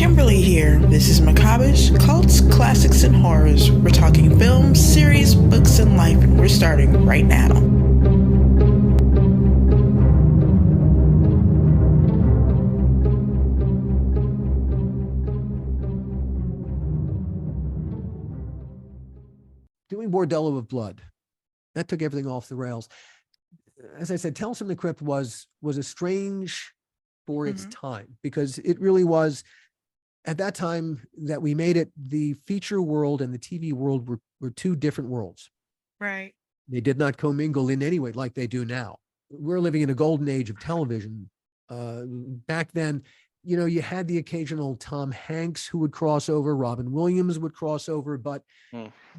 Kimberly here. This is Macabish, Cults, Classics, and Horrors. We're talking films, series, books, and life, and we're starting right now. Doing Bordello of Blood, that took everything off the rails. As I said, Tales from the Crypt was a strange for its time, because it really was, at that time that we made it, the feature world and the TV world were two different worlds. Right. They did not commingle in any way like they do now. We're living in a golden age of television. Back then, you had the occasional Tom Hanks who would cross over, Robin Williams would cross over, but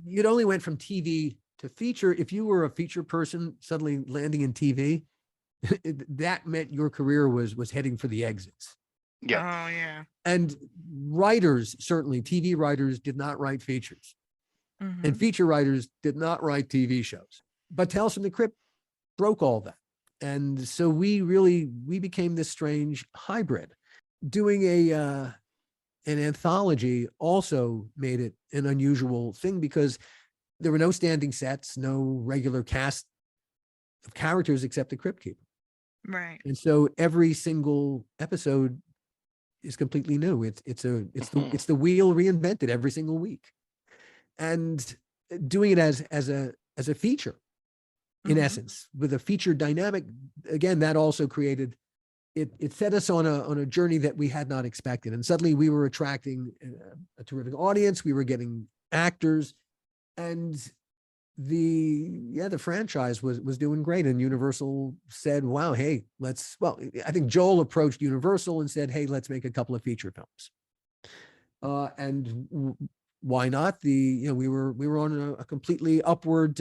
you'd only went from TV to feature. If you were a feature person suddenly landing in TV, that meant your career was heading for the exits. Yeah. Oh, yeah. And writers, certainly TV writers, did not write features. And feature writers did not write TV shows. But Tales from the Crypt broke all that. And so we became this strange hybrid. Doing an anthology also made it an unusual thing, because there were no standing sets, no regular cast of characters except the Crypt Keeper. Right. And so every single episode is completely new. It's the wheel reinvented every single week. And doing it as a feature, in essence, with a feature dynamic, again, that also created, it set us on a journey that we had not expected. And suddenly we were attracting a terrific audience. We were getting actors, and the franchise was doing great. And Universal said, wow, hey, I think Joel approached Universal and said, hey, let's make a couple of feature films. And why not? We were on a completely upward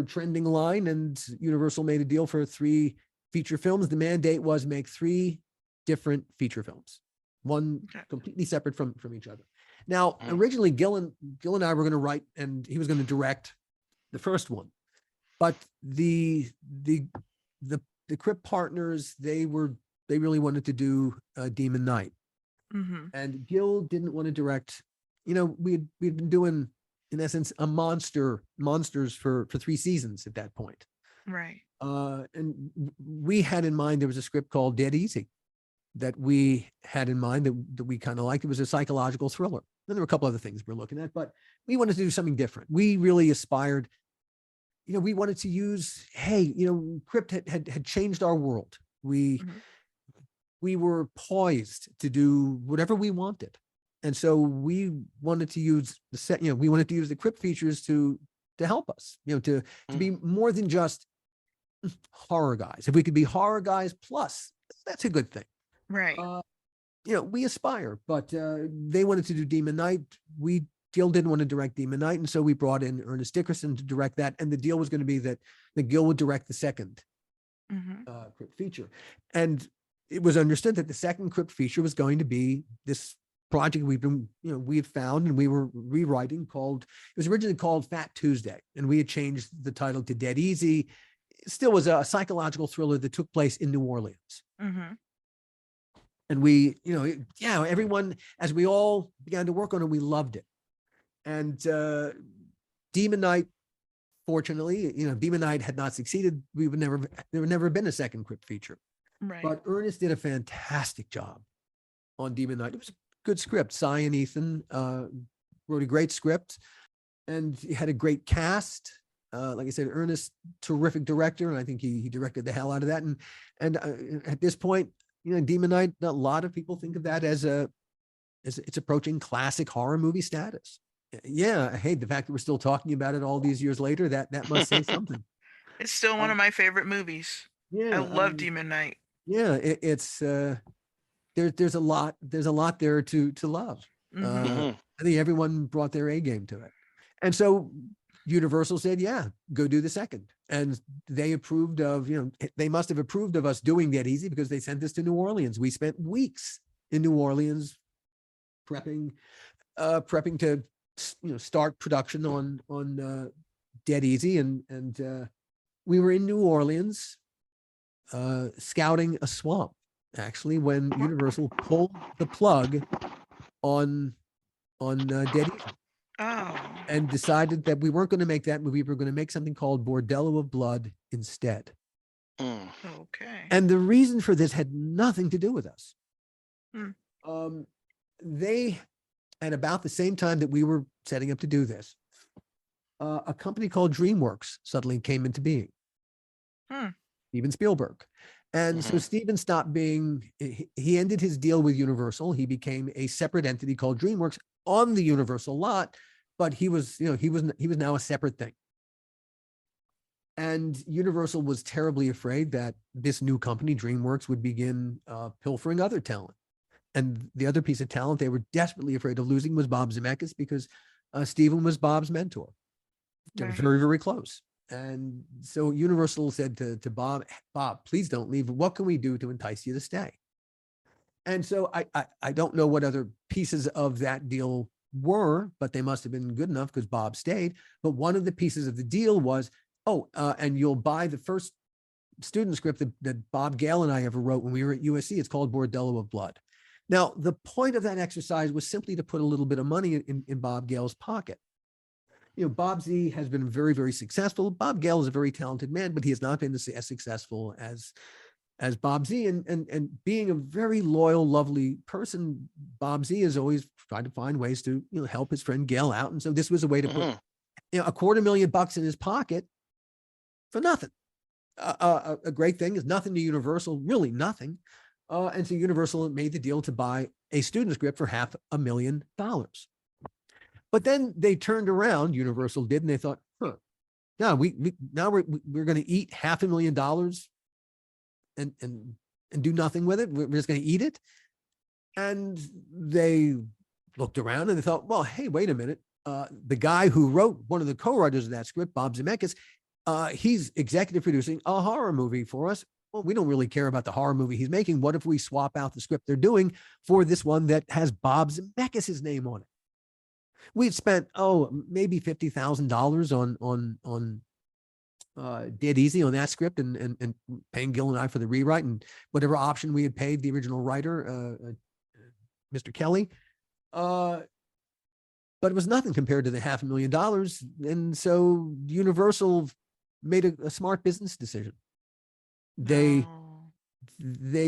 trending line, and Universal made a deal for 3 feature films. The mandate was make 3 different feature films, one completely separate from each other. Now, originally Gil and I were going to write, and he was going to direct the first one, but the Crypt partners, they really wanted to do Demon Knight. And Gil didn't want to direct. We'd been doing, in essence, monsters for 3 seasons at that point. Right. And we had in mind, there was a script called Dead Easy that we had in mind that we kind of liked. It was a psychological thriller. Then there were a couple other things we're looking at, but we wanted to do something different. We really aspired, we wanted to use, Crypt had changed our world. We were poised to do whatever we wanted. And so we wanted to use the set, we wanted to use the Crypt features to help us, to be more than just horror guys. If we could be horror guys plus, that's a good thing. Right. We aspire, but they wanted to do Demon Knight. Gil didn't want to direct Demon Knight. And so we brought in Ernest Dickerson to direct that. And the deal was going to be that Gil would direct the second Crypt feature. And it was understood that the second Crypt feature was going to be this project we had found and we were rewriting, it was originally called Fat Tuesday. And we had changed the title to Dead Easy. It still was a psychological thriller that took place in New Orleans. And we, everyone, as we all began to work on it, we loved it. And Demon Knight, fortunately, Demon Knight had not succeeded. There would never been a second Crypt feature. Right. But Ernest did a fantastic job on Demon Knight. It was a good script. Cy and Ethan wrote a great script, and he had a great cast. Like I said, Ernest, terrific director, and I think he directed the hell out of that. And at this point, Demon Knight, a lot of people think of that as it's approaching classic horror movie status. Yeah, hey, the fact that we're still talking about it all these years later, that must say something. It's still one of my favorite movies. Yeah, I love Demon Knight. Yeah, it's there's a lot there to love. I think everyone brought their A game to it, and so Universal said, "Yeah, go do the second." And they approved of, they must have approved of us doing Dead Easy because they sent us to New Orleans. We spent weeks in New Orleans prepping to start production on Dead Easy, and we were in New Orleans scouting a swamp. actually, when Universal pulled the plug on Dead Easy Oh. and decided that we weren't going to make that movie. We were going to make something called Bordello of Blood instead. Okay. And the reason for this had nothing to do with us. Hmm. They, at about the same time that we were setting up to do this, a company called Dreamworks suddenly came into being. Steven Spielberg. And so Steven stopped being, he ended his deal with Universal. He became a separate entity called Dreamworks on the Universal lot, but he was now a separate thing. And Universal was terribly afraid that this new company, Dreamworks, would begin pilfering other talent. And the other piece of talent they were desperately afraid of losing was Bob Zemeckis, because Steven was Bob's mentor. They were very, very close. And so Universal said to Bob, please don't leave. What can we do to entice you to stay? And so I don't know what other pieces of that deal were, but they must have been good enough because Bob stayed. But one of the pieces of the deal was, and you'll buy the first student script that Bob Gale and I ever wrote when we were at USC. It's called Bordello of Blood. Now, the point of that exercise was simply to put a little bit of money in Bob Gale's pocket. Bob Z has been very, very successful. Bob Gale is a very talented man, but he has not been as successful as Bob Z. And being a very loyal, lovely person, Bob Z has always tried to find ways to help his friend Gale out. And so this was a way to put $250,000 in his pocket for nothing. A great thing is nothing to Universal, really nothing. And so Universal made the deal to buy a student script for $500,000. But then they turned around, Universal did, and they thought, now we're going to eat $500,000 and do nothing with it. We're just going to eat it. And they looked around and they thought, well, hey, wait a minute. The guy who wrote, one of the co-writers of that script, Bob Zemeckis, he's executive producing a horror movie for us. Well, we don't really care about the horror movie he's making. What if we swap out the script they're doing for this one that has Bob Zemeckis' name on it? We'd spent, maybe $50,000 on Dead Easy on that script and paying Gil and I for the rewrite and whatever option we had paid the original writer, Mr. Kelly. But it was nothing compared to the $500,000. And so Universal made a smart business decision. They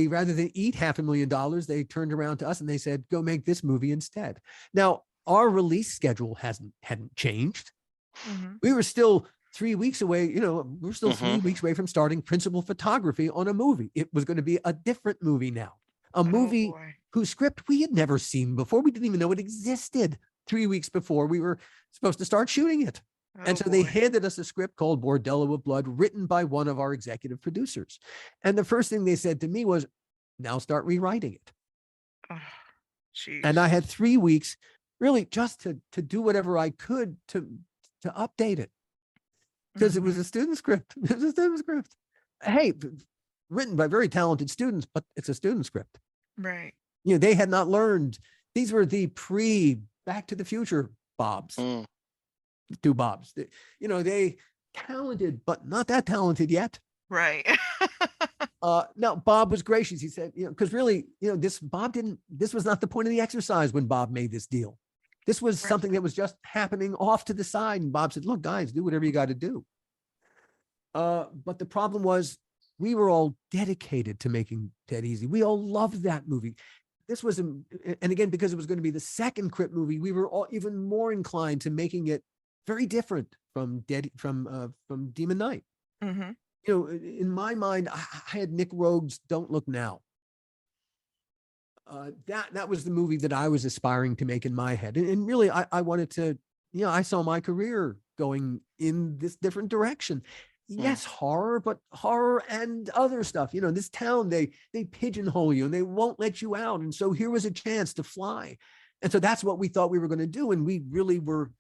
rather than eat $500,000, they turned around to us and they said, go make this movie instead. Now, our release schedule hadn't changed. We were still 3 weeks away. We're still 3 weeks away from starting principal photography on a movie. It was going to be a different movie now, a movie whose script we had never seen before. We didn't even know it existed 3 weeks before we were supposed to start shooting it. And so they handed us a script called Bordello of Blood, written by one of our executive producers. And the first thing they said to me was, now start rewriting it. And I had 3 weeks really just to do whatever I could to update it, because it was a student script. It was a student script. Hey, written by very talented students, but it's a student script. Right. They had not learned. These were the pre-Back to the Future Bobs. Two Bobs. They talented, but not that talented yet. Right. Now Bob was gracious. He said, because really, this was not the point of the exercise when Bob made this deal. This was something that was just happening off to the side. And Bob said, look, guys, do whatever you got to do. But the problem was we were all dedicated to making Dead Easy. We all loved that movie. This was, and again, because it was going to be the second Crypt movie, we were all even more inclined to making it very different from Demon Knight. In my mind, I had Nick Rogue's Don't Look Now. That was the movie that I was aspiring to make in my head. And really, I wanted to, I saw my career going in this different direction. Yes, horror, but horror and other stuff. This town, they pigeonhole you and they won't let you out. And so here was a chance to fly. And so that's what we thought we were going to do. And we really were,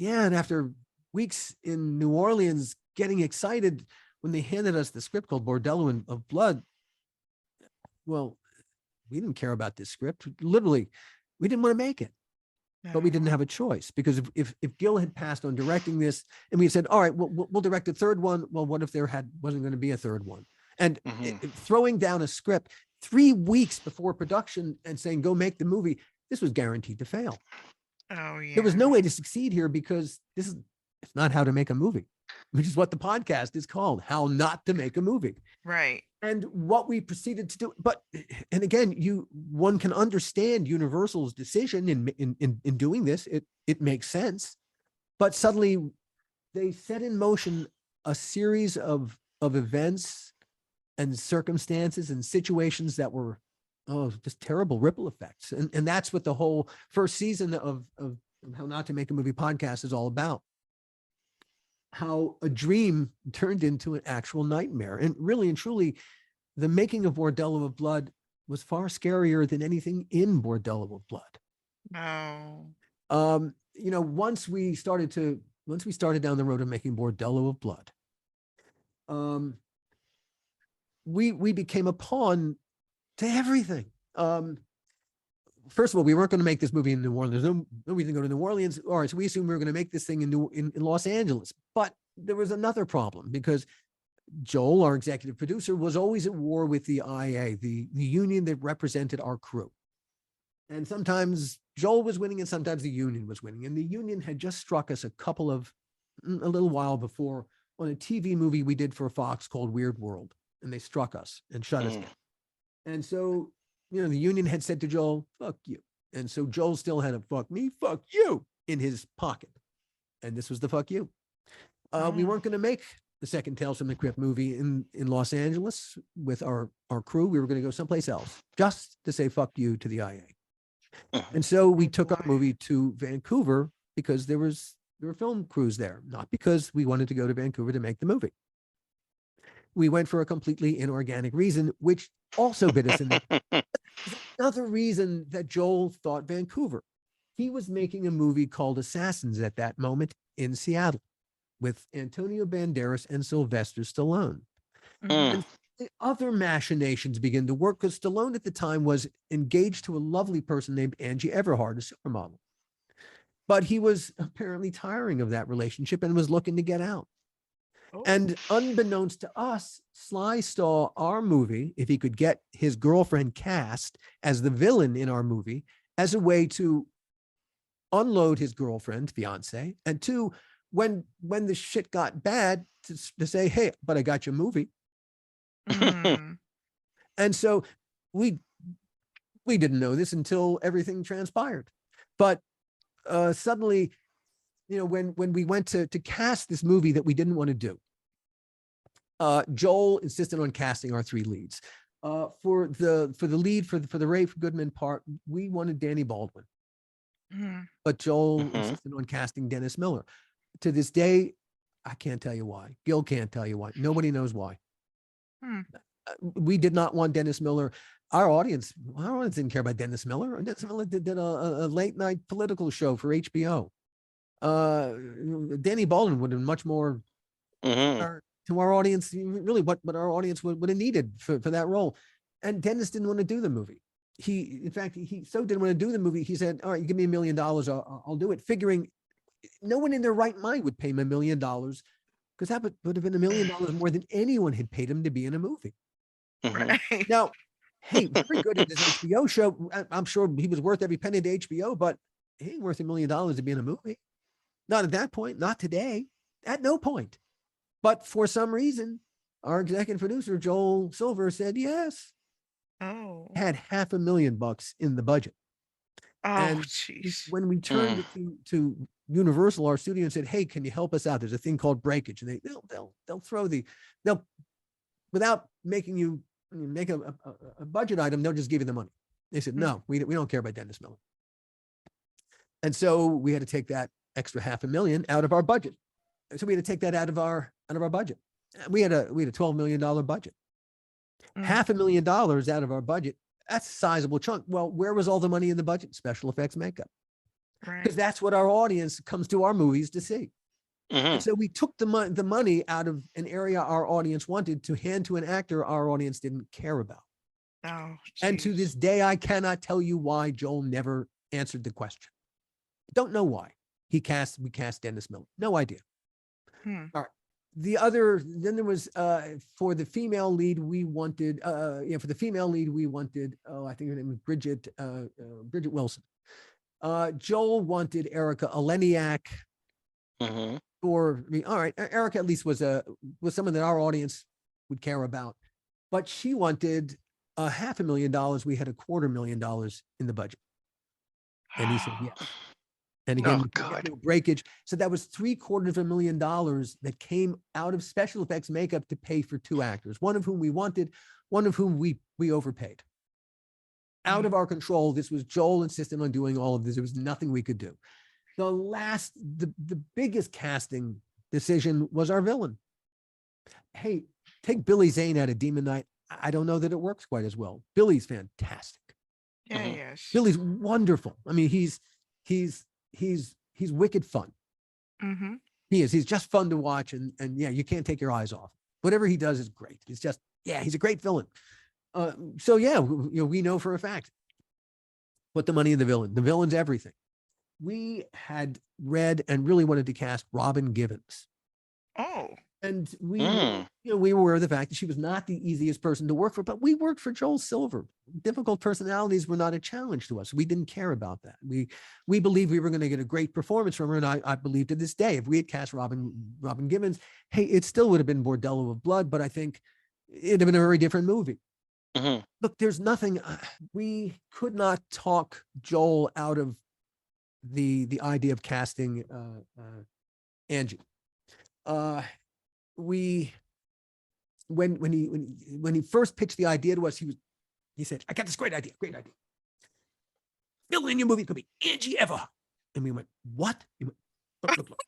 and after weeks in New Orleans getting excited when they handed us the script called Bordello of Blood, well, we didn't care about this script. Literally, we didn't want to make it, but we didn't have a choice, because if Gil had passed on directing this and we had said, all right, we'll direct a third one. Well, what if there wasn't going to be a third one? And throwing down a script, 3 weeks before production and saying, go make the movie, this was guaranteed to fail. Oh, yeah. There was no way to succeed here because it's not how to make a movie, which is what the podcast is called, How Not to Make a Movie. Right. And what we proceeded to do, and again, one can understand Universal's decision in doing this. It makes sense, but suddenly they set in motion a series of events and circumstances and situations that were just terrible ripple effects. And that's what the whole first season of How Not to Make a Movie podcast is all about. How a dream turned into an actual nightmare. And really and truly, the making of Bordello of Blood was far scarier than anything in Bordello of Blood. Oh. Once we started down the road of making Bordello of Blood, we became a pawn to everything. First of all, we weren't going to make this movie in New Orleans. No reason to go to New Orleans. All right, so we assumed we were going to make this thing in Los Angeles. But there was another problem because Joel, our executive producer, was always at war with the IA, the union that represented our crew. And sometimes Joel was winning and sometimes the union was winning. And the union had just struck us a little while before on a TV movie we did for Fox called Weird World. And they struck us and shut us down. And so, the union had said to Joel, fuck you. And so Joel still had a fuck me, fuck you in his pocket. And this was the fuck you. We weren't going to make the second Tales from the Crypt movie in Los Angeles with our crew. We were going to go someplace else just to say fuck you to the IA. And so we took our movie to Vancouver because there were film crews there, not because we wanted to go to Vancouver to make the movie. We went for a completely inorganic reason, which also bit us in the another reason that Joel thought Vancouver. He was making a movie called Assassins at that moment in Seattle with Antonio Banderas and Sylvester Stallone. And the other machinations began to work because Stallone at the time was engaged to a lovely person named Angie Everhart, a supermodel. But he was apparently tiring of that relationship and was looking to get out. And unbeknownst to us, Sly saw our movie, if he could get his girlfriend cast as the villain in our movie, as a way to unload his girlfriend, fiance, and two, when the shit got bad, to say, hey, but I got your movie. And so we didn't know this until everything transpired. But suddenly, when we went to cast this movie that we didn't want to do, Joel insisted on casting our 3 leads. For the lead for the Rafe Goodman part, we wanted Danny Baldwin, but Joel insisted on casting Dennis Miller. To this day, I can't tell you why. Gil can't tell you why. Nobody knows why. We did not want Dennis Miller. Our audience didn't care about Dennis Miller. Dennis Miller did a late night political show for HBO. Danny Baldwin would have been much more to our audience, really what our audience would have needed for that role. And Dennis didn't want to do the movie. In fact, he so didn't want to do the movie. He said, all right, you give me $1 million, I'll do it. Figuring no one in their right mind would pay him $1 million because that would have been $1 million more than anyone had paid him to be in a movie. Right. Now, hey, very good at his HBO show. I'm sure he was worth every penny to HBO, but he ain't worth $1 million to be in a movie. Not at that point, not today, at no point. But for some reason, our executive producer, Joel Silver, said yes. Had $500,000 in the budget. And when we turned to Universal, our studio, and said, hey, can you help us out? There's a thing called breakage. And they'll without making you make a budget item, they'll just give you the money. They said, no, we don't care about Dennis Miller. And so we had to take that extra $500,000 out of our budget. So we had to take that out of our budget. We had a $12 million budget. $500,000 out of our budget. That's a sizable chunk. Well, where was all the money in the budget? Special effects makeup. Because that's what our audience comes to our movies to see. And so we took the money out of an area our audience wanted to hand to an actor our audience didn't care about. And to this day, I cannot tell you why Joel never answered the question. Don't know why. We cast Dennis Miller. No idea. All right. Then there was for the female lead we wanted I think her name was Bridget Wilson. Joel wanted Erica Eleniak. Or all right, Erica at least was someone that our audience would care about, but she wanted $500,000. We had $250,000 in the budget, and he said yes. And again, breakage. So that was $750,000 that came out of special effects makeup to pay for 2 actors, one of whom we wanted, one of whom we overpaid. Out of our control. This was Joel insisted on doing all of this. There was nothing we could do. The biggest casting decision was our villain. Hey, take Billy Zane out of Demon Knight. I don't know that it works quite as well. Billy's fantastic. Yeah, yes. Billy's wonderful. I mean, he's wicked fun. He is. He's just fun to watch, and yeah, you can't take your eyes off. Whatever he does is great. It's just, yeah, he's a great villain. So yeah, we know for a fact. Put the money in the villain. The villain's everything. We had read and really wanted to cast Robin Givens. Oh. And we were aware of the fact that she was not the easiest person to work for, but we worked for Joel Silver. Difficult personalities were not a challenge to us. We didn't care about that. We believed we were going to get a great performance from her, and I believe to this day, if we had cast Robin Givens, hey, it still would have been Bordello of Blood, but I think it'd have been a very different movie. Look, there's nothing. We could not talk Joel out of the idea of casting Angie. When he first pitched the idea to us, he said, "I got this great idea. Villain in your movie could be Angie Everhart." And we went, "What?" He went, look.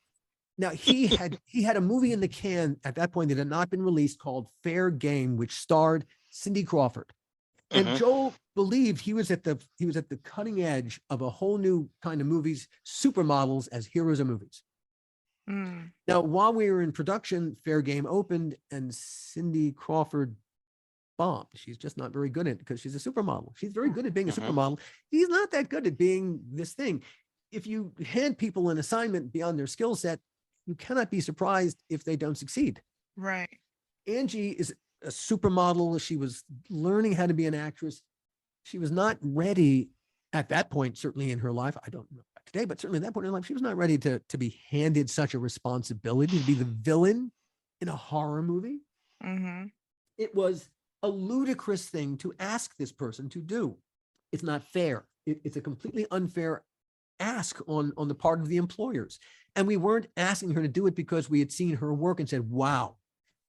Now he had a movie in the can at that point that had not been released called Fair Game, which starred Cindy Crawford. And Joel believed he was at the cutting edge of a whole new kind of movies, supermodels as heroes of movies. Now, while we were in production, Fair Game opened and Cindy Crawford bombed. She's just not very good at it because she's a supermodel. She's very good at being a supermodel. He's not that good at being this thing. If you hand people an assignment beyond their skill set, you cannot be surprised if they don't succeed. Right. Angie is a supermodel. She was learning how to be an actress. She was not ready at that point, certainly in her life. I don't know about today, but certainly at that point in her life, she was not ready to be handed such a responsibility to be the villain in a horror movie. It was a ludicrous thing to ask this person to do. It's not fair. It's a completely unfair ask on the part of the employers. And we weren't asking her to do it because we had seen her work and said, wow,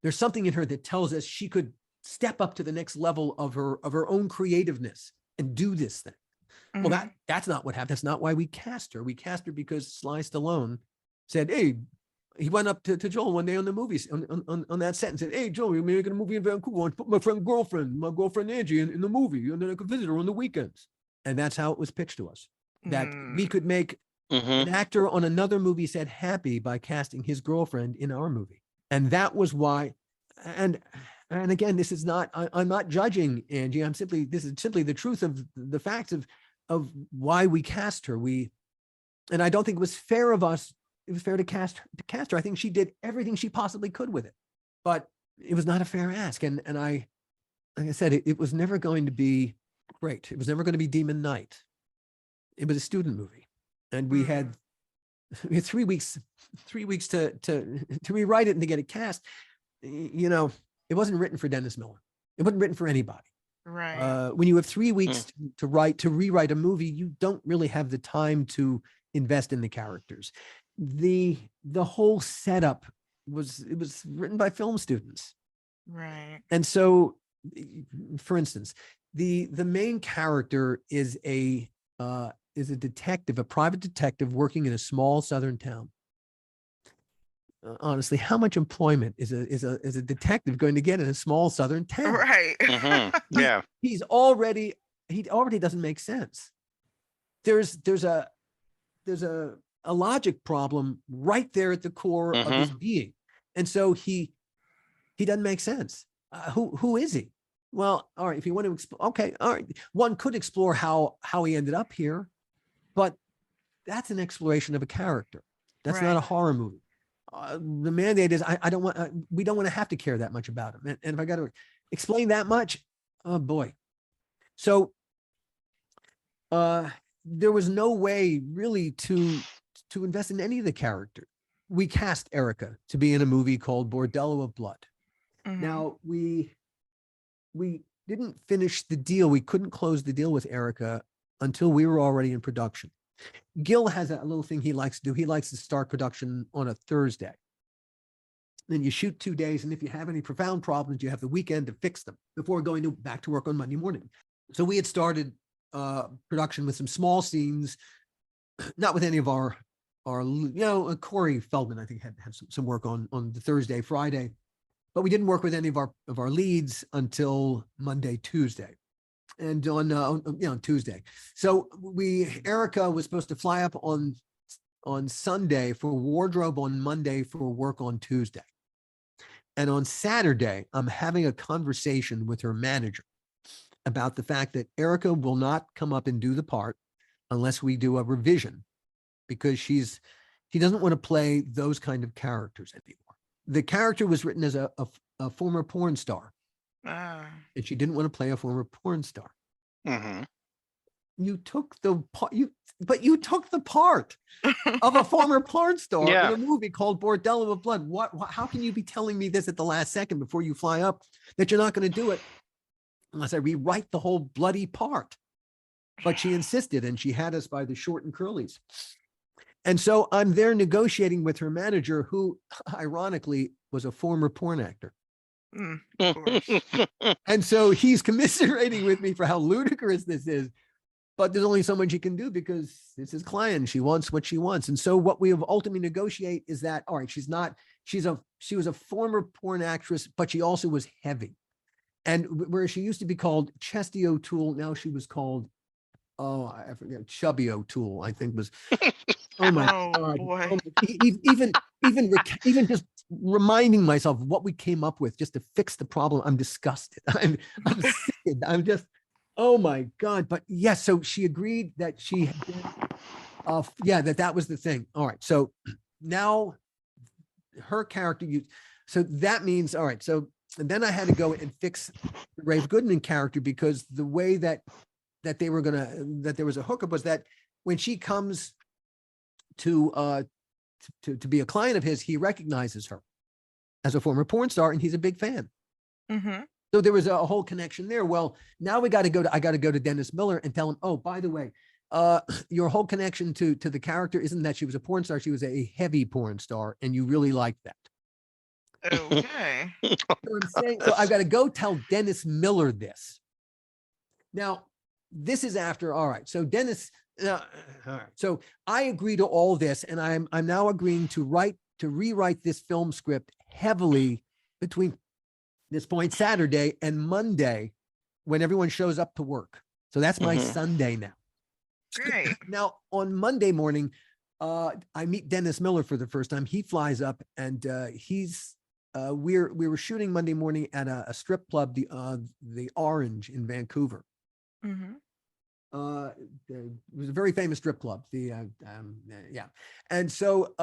there's something in her that tells us she could step up to the next level of her own creativeness and do this thing. Well, that's not what happened. That's not why we cast her. We cast her because Sly Stallone said, hey, he went up to Joel one day on the movies on that set and said, hey, Joel, we're making a movie in Vancouver. I want to put my girlfriend Angie in the movie, and then I could visit her on the weekends. And that's how it was pitched to us, that we could make an actor on another movie set happy by casting his girlfriend in our movie. And that was why, and again, this is not, I'm not judging Angie. This is simply the truth of the facts of why we cast her. And I don't think it was fair of us. It was fair to cast her. I think she did everything she possibly could with it, but it was not a fair ask. And like I said, it was never going to be great. It was never going to be Demon Knight. It was a student movie. And we had 3 weeks to rewrite it and to get it cast. You know, it wasn't written for Dennis Miller. It wasn't written for anybody. Right. When you have 3 weeks to rewrite a movie, you don't really have the time to invest in the characters. The whole setup was written by film students. Right. And so, for instance, the main character is a detective, a private detective working in a small southern town. Honestly, how much employment is a detective going to get in a small southern town? Right. Yeah. He already doesn't make sense. There's a logic problem right there at the core of his being. And so he doesn't make sense. Who is he? Well, all right, if you want to explore, okay, all right. One could explore how he ended up here, but that's an exploration of a character. That's not a horror movie. the mandate is I don't want, we don't want to have to care that much about him. And if I got to explain that much, oh boy. So there was no way really to invest in any of the character. We cast Erica to be in a movie called Bordello of Blood. Mhm. Now we didn't finish the deal. We couldn't close the deal with Erica until we were already in production. Gil has a little thing he likes to do. He likes to start production on a Thursday. Then you shoot 2 days, and if you have any profound problems, you have the weekend to fix them before going back to work on Monday morning. So we had started production with some small scenes, not with any of our Corey Feldman, I think, had some work on the Thursday, Friday, but we didn't work with any of our leads until Monday, Tuesday. And on Tuesday. So Erica was supposed to fly up on Sunday for wardrobe on Monday for work on Tuesday. And on Saturday, I'm having a conversation with her manager about the fact that Erica will not come up and do the part unless we do a revision, because she doesn't want to play those kind of characters anymore. The character was written as a former porn star. And she didn't want to play a former porn star. Mm-hmm. You took the part, you took the part of a former porn star Yeah. in a movie called Bordello of Blood. How can you be telling me this at the last second before you fly up that you're not going to do it unless I rewrite the whole bloody part? But she insisted, and she had us by the short and curlies. And so I'm there negotiating with her manager, who ironically was a former porn actor. Of course. And so he's commiserating with me for how ludicrous this is, but there's only so much he can do because it's his client. She wants what she wants. And so what we have ultimately negotiate is that, all right, she was a former porn actress, but she also was heavy. And where she used to be called Chesty O'Toole, now she was called, I forget, Chubby O'Toole, I think was. Oh my God. Boy. Oh my, even just reminding myself of what we came up with just to fix the problem. I'm disgusted. I'm sick. I'm just, oh my God. But yes, so she agreed that she had been, that was the thing. All right. So now her character, so that means, all right. So and then I had to go and fix the Rafe Goodman character, because the way that they were that there was a hookup was that when she comes to be a client of his, he recognizes her as a former porn star, and he's a big fan. Mm-hmm. So there was a whole connection there. Well, now I got to go to Dennis Miller and tell him, oh, by the way, your whole connection to the character isn't that she was a porn star, she was a heavy porn star, and you really liked that. Okay. So I'm saying, so I've got to go tell Dennis Miller this. Now, this is after, all right. So Dennis, all right. So I agree to all this, and I'm now agreeing to rewrite this film script heavily between this point Saturday and Monday, when everyone shows up to work. So that's my Sunday now. Great. Now on Monday morning, I meet Dennis Miller for the first time. He flies up, and we were shooting Monday morning at a strip club, the Orange in Vancouver. Mm-hmm. It was a very famous strip club. And so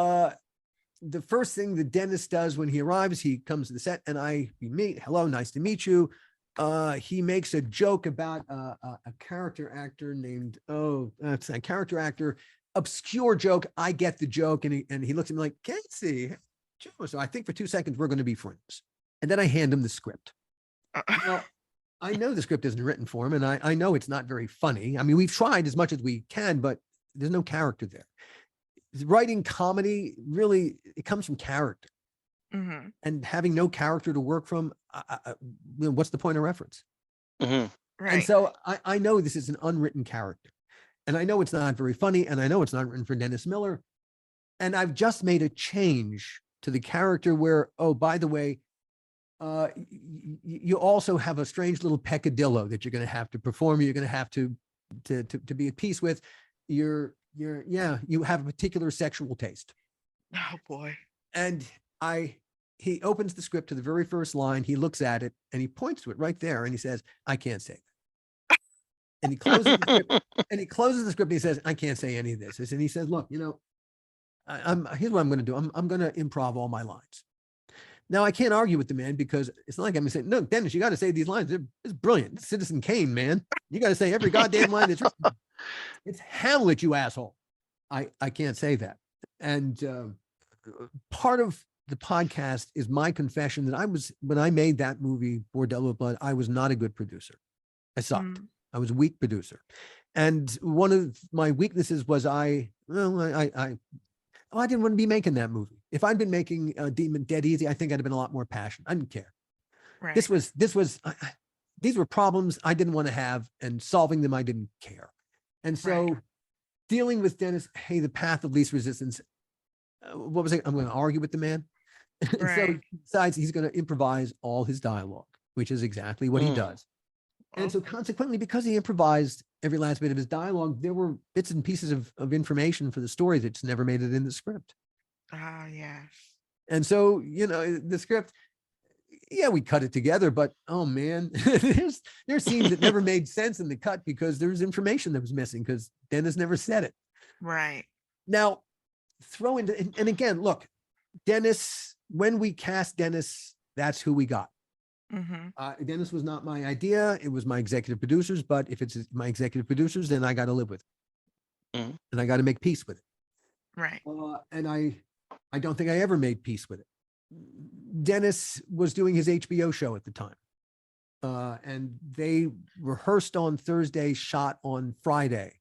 the first thing that Dennis does when he arrives, he comes to the set, and we meet. Hello, nice to meet you. He makes a joke about a character actor named, that's a character actor, obscure joke. I get the joke, and he looks at me like, Casey, so I think for 2 seconds we're going to be friends, and then I hand him the script. Now, I know the script isn't written for him, and I know it's not very funny. I mean, we've tried as much as we can, but there's no character there. Writing comedy, really, it comes from character. Mm-hmm. And having no character to work from, what's the point of reference? Mm-hmm. Right. And so I know this is an unwritten character, and I know it's not very funny, and I know it's not written for Dennis Miller. And I've just made a change to the character where, oh, by the way, you also have a strange little peccadillo that you're going to have to perform. You're going to have to be at peace with. You have a particular sexual taste. Oh boy. And he opens the script to the very first line. He looks at it and he points to it right there, and he says, I can't say that. And he closes the script, and he says, I can't say any of this. And he says, look, here's what I'm going to do. I'm going to improv all my lines. Now I can't argue with the man because it's not like I'm saying, no, Dennis, you got to say these lines. It's brilliant. It's Citizen Kane, man. You got to say every goddamn line that's written. It's Hamlet, you asshole. I can't say that. And part of the podcast is my confession that when I made that movie, Bordello of Blood, I was not a good producer. I sucked. I was a weak producer. And one of my weaknesses was I didn't want to be making that movie. If I'd been making Demon Dead Easy, I think I'd have been a lot more passionate. I didn't care. Right. These were problems I didn't want to have, and solving them I didn't care. And so dealing with Dennis, hey, the path of least resistance. What was it? I'm going to argue with the man. Right. So he decides he's going to improvise all his dialogue, which is exactly what he does. And so consequently, because he improvised every last bit of his dialogue, there were bits and pieces of information for the story that's never made it in the script. Ah, yes. And so, the script, we cut it together, but oh man, there's scenes that never made sense in the cut because there's information that was missing because Dennis never said it. Right. Now, throw into, and again, look, Dennis, when we cast Dennis, that's who we got. Dennis was not my idea. It was my executive producers, but if it's my executive producers, then I got to live with it. And I got to make peace with it. Right. And I don't think I ever made peace with it. Dennis was doing his HBO show at the time. And they rehearsed on Thursday, shot on Friday.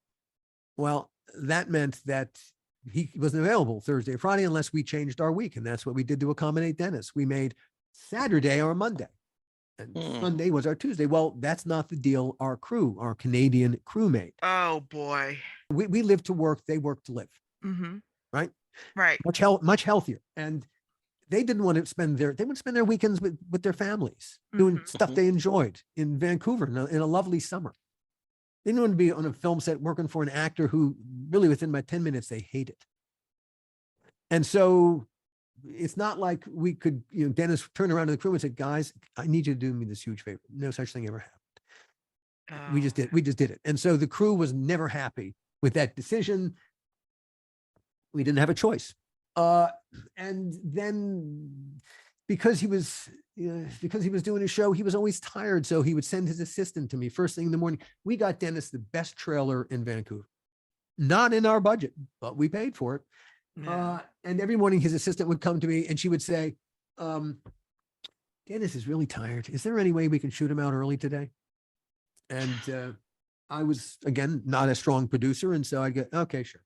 Well, that meant that he wasn't available Thursday or Friday unless we changed our week. And that's what we did to accommodate Dennis. We made Saturday our Monday. And Sunday was our Tuesday. Well, that's not the deal our Canadian crew made. Oh, boy. We live to work. They work to live. Right? Right. Much healthier. And they didn't want to spend their weekends with their families doing stuff they enjoyed in Vancouver in a lovely summer. They didn't want to be on a film set working for an actor who really within about 10 minutes, they hate it. And so it's not like we could, Dennis turned around to the crew and said, guys, I need you to do me this huge favor. No such thing ever happened. We just did it. And so the crew was never happy with that decision. We didn't have a choice. And then because he was doing a show, he was always tired. So he would send his assistant to me first thing in the morning. We got Dennis the best trailer in Vancouver, not in our budget, but we paid for it. And every morning his assistant would come to me and she would say, Dennis is really tired. Is there any way we can shoot him out early today? And I was, again, not a strong producer. And so I'd go, okay, sure.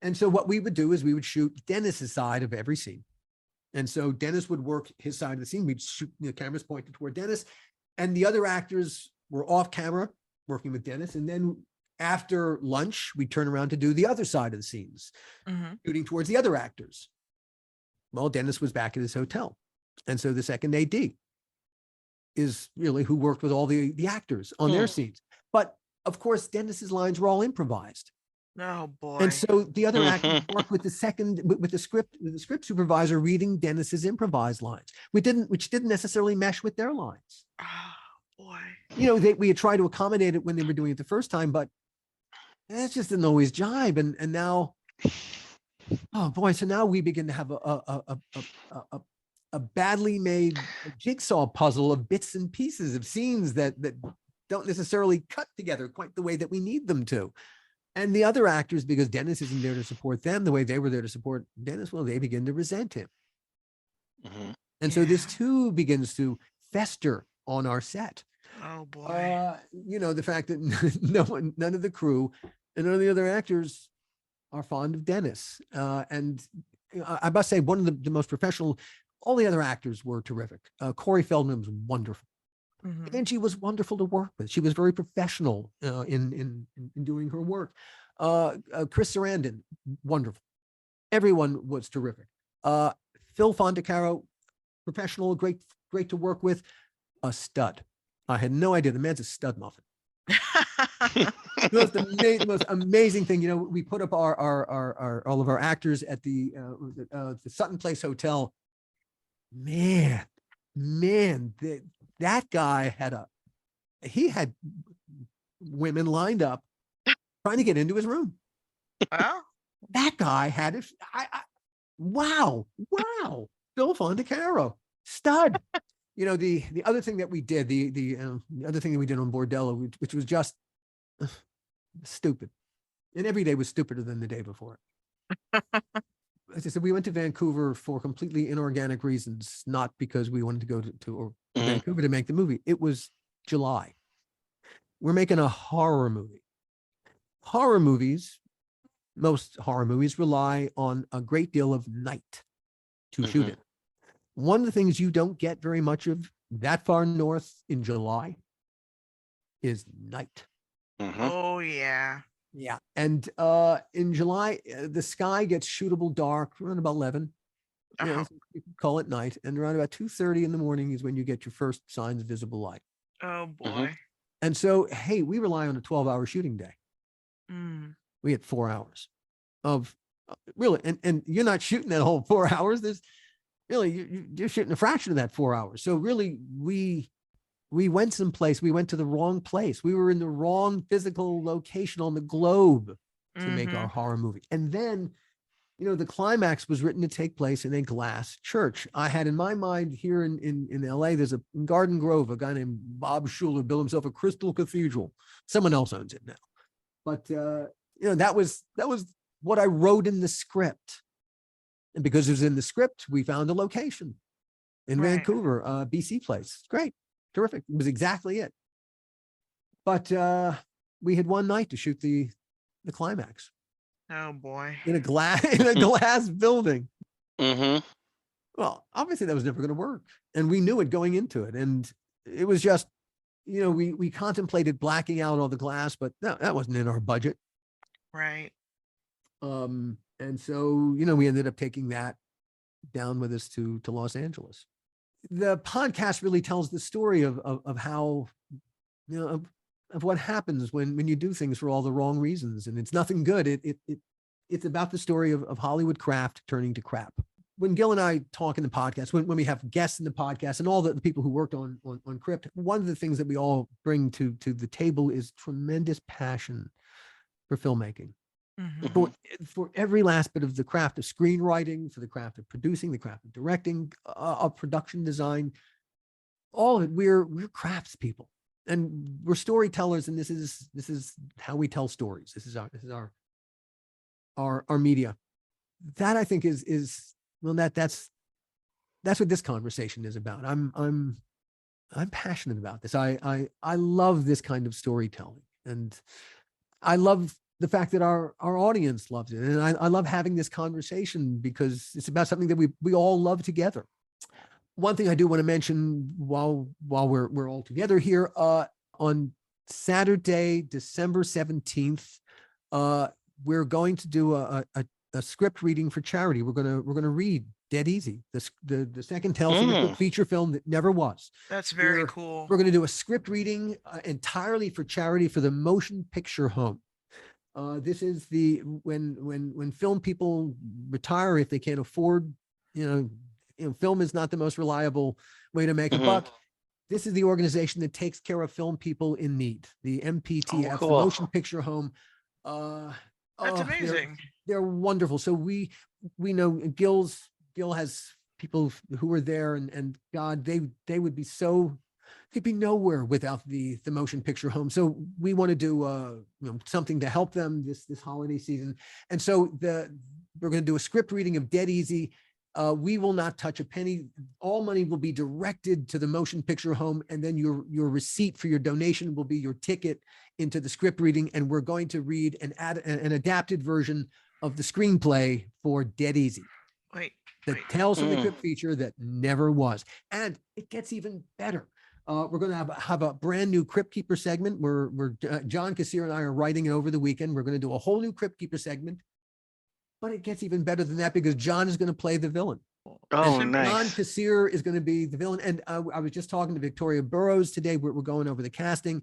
And so what we would do is we would shoot Dennis's side of every scene. And so Dennis would work his side of the scene. We'd shoot, the cameras pointed toward Dennis. And the other actors were off camera working with Dennis. And then after lunch, we turn around to do the other side of the scenes, shooting towards the other actors. Well, Dennis was back at his hotel. And so the second AD is really who worked with all the actors on their scenes. But of course, Dennis's lines were all improvised. Oh boy. And so the other actors worked with the script supervisor reading Dennis's improvised lines, which didn't necessarily mesh with their lines. Oh boy. We had tried to accommodate it when they were doing it the first time, but it just didn't always jibe. And now, oh boy, so now we begin to have a badly made jigsaw puzzle of bits and pieces of scenes that don't necessarily cut together quite the way that we need them to. And the other actors, because Dennis isn't there to support them the way they were there to support Dennis, well, they begin to resent him. And so this too begins to fester on our set. Oh boy. The fact that none of the crew and none of the other actors are fond of Dennis. And I must say, one of the most professional, all the other actors were terrific. Corey Feldman was wonderful. And she was wonderful to work with. She was very professional in doing her work. Chris Sarandon, wonderful. Everyone was terrific. Phil Fondacaro, professional, great to work with. A stud. I had no idea. The man's a stud muffin. The most amazing thing. We put up our all of our actors at the Sutton Place Hotel. Man, that guy had women lined up trying to get into his room. Well, That guy had it. Wow. Bill Fontecaro, stud. The other thing that we did, the other thing that we did on Bordello, which was just stupid, and every day was stupider than the day before. As I said, we went to Vancouver for completely inorganic reasons, not because we wanted to go to Vancouver to make the movie. It was July. We're making a horror movie. Most horror movies rely on a great deal of night to shoot it. One of the things you don't get very much of that far north in July is night. Oh, yeah. Yeah. And in July, the sky gets shootable dark around about 11. You can call it night. And around about 2:30 in the morning is when you get your first signs of visible light. Oh, boy. And so, hey, we rely on a 12-hour shooting day. We had 4 hours of really, and you're not shooting that whole 4 hours. There's really, you're shooting a fraction of that 4 hours. So really, we went someplace. We went to the wrong place. We were in the wrong physical location on the globe to make our horror movie. And then, the climax was written to take place in a glass church. I had in my mind here in LA, there's in Garden Grove, a guy named Bob Schuler built himself a crystal cathedral. Someone else owns it now. But, that was what I wrote in the script. And because it was in the script, we found a location in Vancouver, BC place. Great. Terrific. It was exactly it. But we had one night to shoot the climax. Oh, boy. In a glass building. Well, obviously that was never going to work. And we knew it going into it. And it was just, we contemplated blacking out all the glass, but that wasn't in our budget. Right. And so, we ended up taking that down with us to Los Angeles. The podcast really tells the story of how, of what happens when you do things for all the wrong reasons, and it's nothing good. It's about the story of Hollywood craft turning to crap. When Gil and I talk in the podcast, when we have guests in the podcast, and all the people who worked on Crypt, one of the things that we all bring to the table is tremendous passion for filmmaking. For every last bit of the craft of screenwriting, for the craft of producing, the craft of directing, of production design, all of it, we're craftspeople, and we're storytellers. And this is how we tell stories. This is our media. That I think is well, that's what this conversation is about. I'm passionate about this. I love this kind of storytelling, and I love the fact that our audience loves it. And I love having this conversation because it's about something that we all love together. One thing I do want to mention while we're all together here, on Saturday, December 17th, we're going to do a script reading for charity. We're going to read Dead Easy, the second Tales feature film that never was. That's very cool. We're going to do a script reading entirely for charity for the Motion Picture Home. This is when film people retire, if they can't afford, film is not the most reliable way to make a buck. This is the organization that takes care of film people in need. The MPTF, the Motion Picture Home. That's amazing. They're wonderful. So we know Gil has people who are there, and God, they would be they'd be nowhere without the Motion Picture Home. So we want to do something to help them this holiday season. And so we're going to do a script reading of Dead Easy. We will not touch a penny. All money will be directed to the Motion Picture Home, and then your receipt for your donation will be your ticket into the script reading. And we're going to read an adapted version of the screenplay for Dead Easy. The Tales from the Crypt feature that never was. And it gets even better. We're going to have a brand new Crypt Keeper segment where John Kassir and I are writing it over the weekend. We're going to do a whole new Crypt Keeper segment, but it gets even better than that because John is going to play the villain. Oh, and nice. John Kassir is going to be the villain. And I was just talking to Victoria Burrows today. We're going over the casting.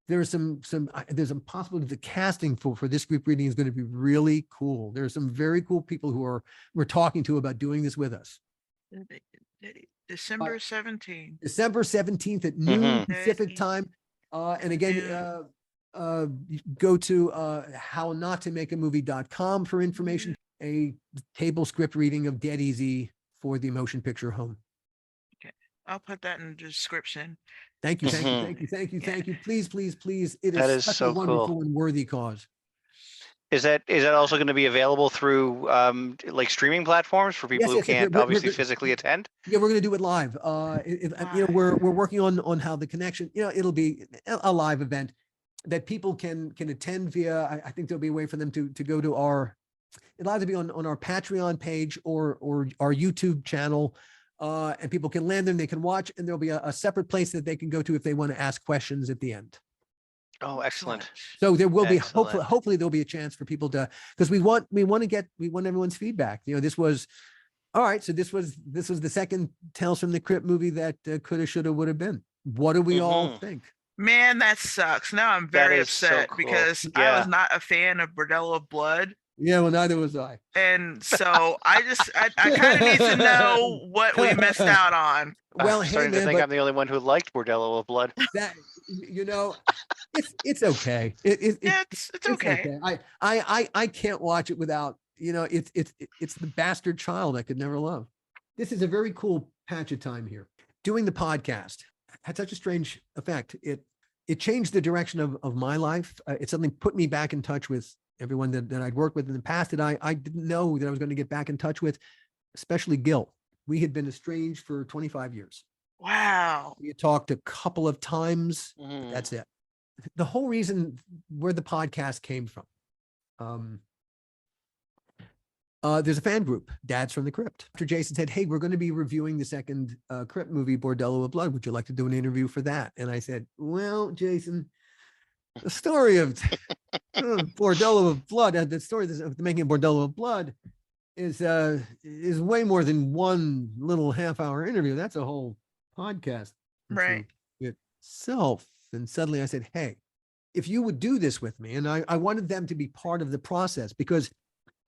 There's there's a possibility the casting for this group reading is going to be really cool. There's some very cool people we're talking to about doing this with us. December 17th. December 17th at noon Pacific time. And again, go to hownottomakeamovie.com for information. A table script reading of Dead Easy for the motion picture Home. Okay. I'll put that in the description. Thank you, thank you, thank you, thank you, thank you. Please, please, please. It That is is such so a wonderful cool. and worthy cause. Is that also going to be available through like streaming platforms for people Yes, who yes, yes, can't we're- obviously we're- physically attend? Yeah, we're going to do it live. We're working on how the connection. It'll be a live event that people can attend via. I think there'll be a way for them to go to our. It'll either be on our Patreon page or our YouTube channel, and people can land them. They can watch, and there'll be a separate place that they can go to if they want to ask questions at the end. Oh, excellent. So there will be Excellent. hopefully there'll be a chance for people to, because we want everyone's feedback. This was all right. So this was the second Tales from the Crypt movie that coulda, shoulda, woulda been. What do we all think? Man, that sucks. Now I'm very is so upset cool. because I was not a fan of Bordello of Blood. Yeah, well, neither was I. And so I kind of need to know what we missed out on. Well, I'm hey starting to man, think but I'm the only one who liked Bordello of Blood. that it's okay. It's okay. I can't watch it without it's the bastard child I could never love. This is a very cool patch of time here. Doing the podcast had such a strange effect. It changed the direction of my life. It suddenly put me back in touch with everyone that I'd worked with in the past that I didn't know that I was going to get back in touch with, especially Gil. We had been estranged for 25 years. Wow. We had talked a couple of times. Mhm. That's it. The whole reason where the podcast came from. There's a fan group, Dads from the Crypt. After Jason said, "Hey, we're going to be reviewing the second Crypt movie, Bordello of Blood. Would you like to do an interview for that?" And I said, "Well, Jason, the story of Bordello of Blood, the story of the making of Bordello of Blood is way more than one little half-hour interview. That's a whole podcast Right. itself." And suddenly I said, "Hey, if you would do this with me," and I wanted them to be part of the process because,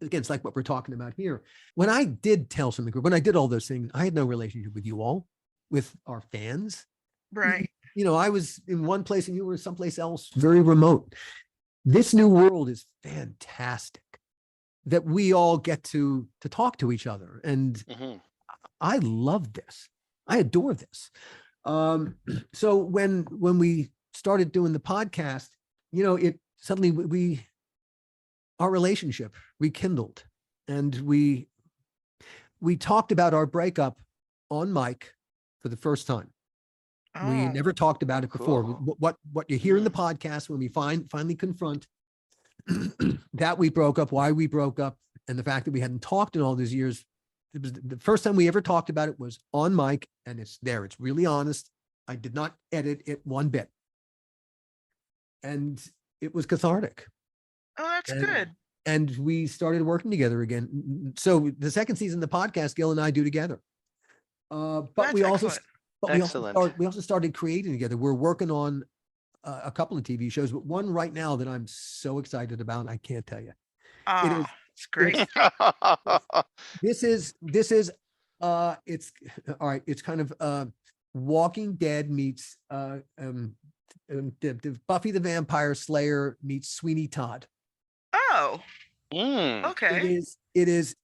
again, it's like what we're talking about here. When I did Tales from the Crypt, when I did all those things, I had no relationship with you all, with our fans. Right. I was in one place and you were someplace else, very remote. This new world is fantastic that we all get to talk to each other. And Mhm. I love this. I adore this. So when we started doing the podcast, it suddenly our relationship rekindled, and we talked about our breakup on mic for the first time. We Oh, never talked about it before. Cool. What you hear in the podcast when we finally confront that we broke up, why we broke up, and the fact that we hadn't talked in all these years. It was the first time we ever talked about it was on mic, and it's there. It's really honest. I did not edit it one bit. And it was cathartic. oh, that's And- good. And we started working together again. So the second season of the podcast, Gil and I do together. But That's we also, excellent. Excellent. we also started creating together. We're working on a couple of TV shows, but one right now that I'm so excited about, I can't tell you. Oh, it's great. This is it's all right. It's kind of Walking Dead meets Buffy the Vampire Slayer meets Sweeney Todd. Oh, Mm. okay. It is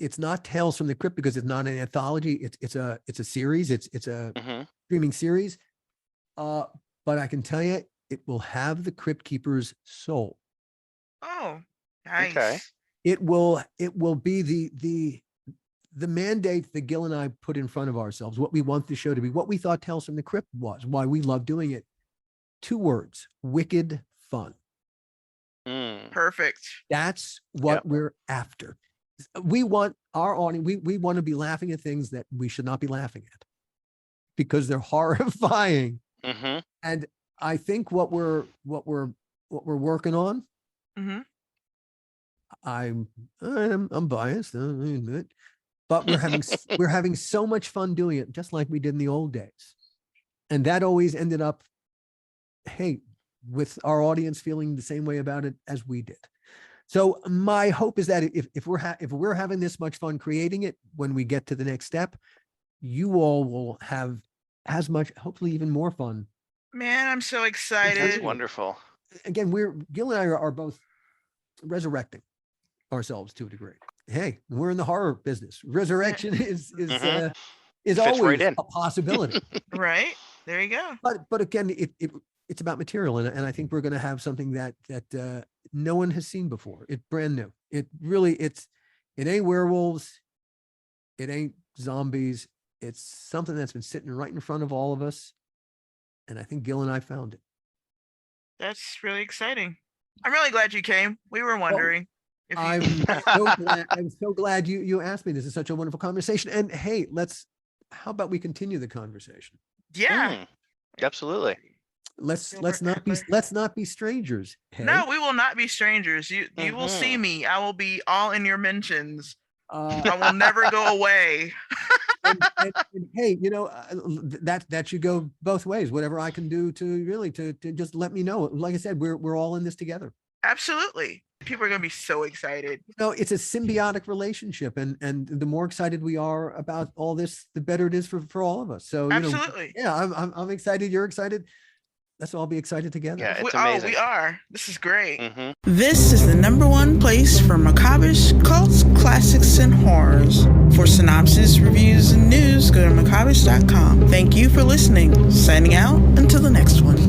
it's not Tales from the Crypt because it's not an anthology. It's a series. It's a Mhm. streaming series. But I can tell you, it will have the Crypt Keeper's soul. Oh, nice. Okay. It will be the mandate that Gil and I put in front of ourselves, what we want the show to be, what we thought Tales from the Crypt was, why we love doing it. 2 words: wicked fun. Mm. Perfect. That's what Yep. we're after. We want our audience, we want to be laughing at things that we should not be laughing at because they're horrifying. Mhm. And I think what we're working on, Hmm. I'm biased, I admit, but we're having so much fun doing it, just like we did in the old days. And that always ended up, hey, with our audience feeling the same way about it as we did. So my hope is that if we're having this much fun creating it, when we get to the next step, you all will have as much, hopefully even more fun Man, I'm so That's excited. wonderful. Again, Gil and I are both resurrecting ourselves to a degree. Hey, we're in the horror business. Resurrection is Mhm. is Fits right always in. a possibility. Right? There you go. But again, it's about material, and I think we're going to have something that no one has seen before. It's brand new. It ain't werewolves, it ain't zombies. It's something that's been sitting right in front of all of us, and I think Gil and I found it. That's really exciting. I'm really glad you came. We were wondering if you I'm so glad you asked me. This is such a wonderful conversation. And hey, how about we continue the conversation? Yeah. Absolutely. Let's Gilbert not be strangers. Hey? No, we will not be strangers. You will see Mhm. me. I will be all in your mentions. Uh, I will never go away. and hey, that should go both ways. Whatever I can do to just let me know. Like I said, we're all in this together. Absolutely. People are going to be so excited. It's a symbiotic relationship, and the more excited we are about all this, the better it is for all of us. So Absolutely. yeah, I'm excited. You're excited. Let's all be excited together. Yeah, it's amazing. We are. This is great. Mhm. This is the #1 place for macabish, cults, classics, and horrors. For synopsis, reviews, and news, go to macabish.com. Thank you for listening. Signing out until the next one.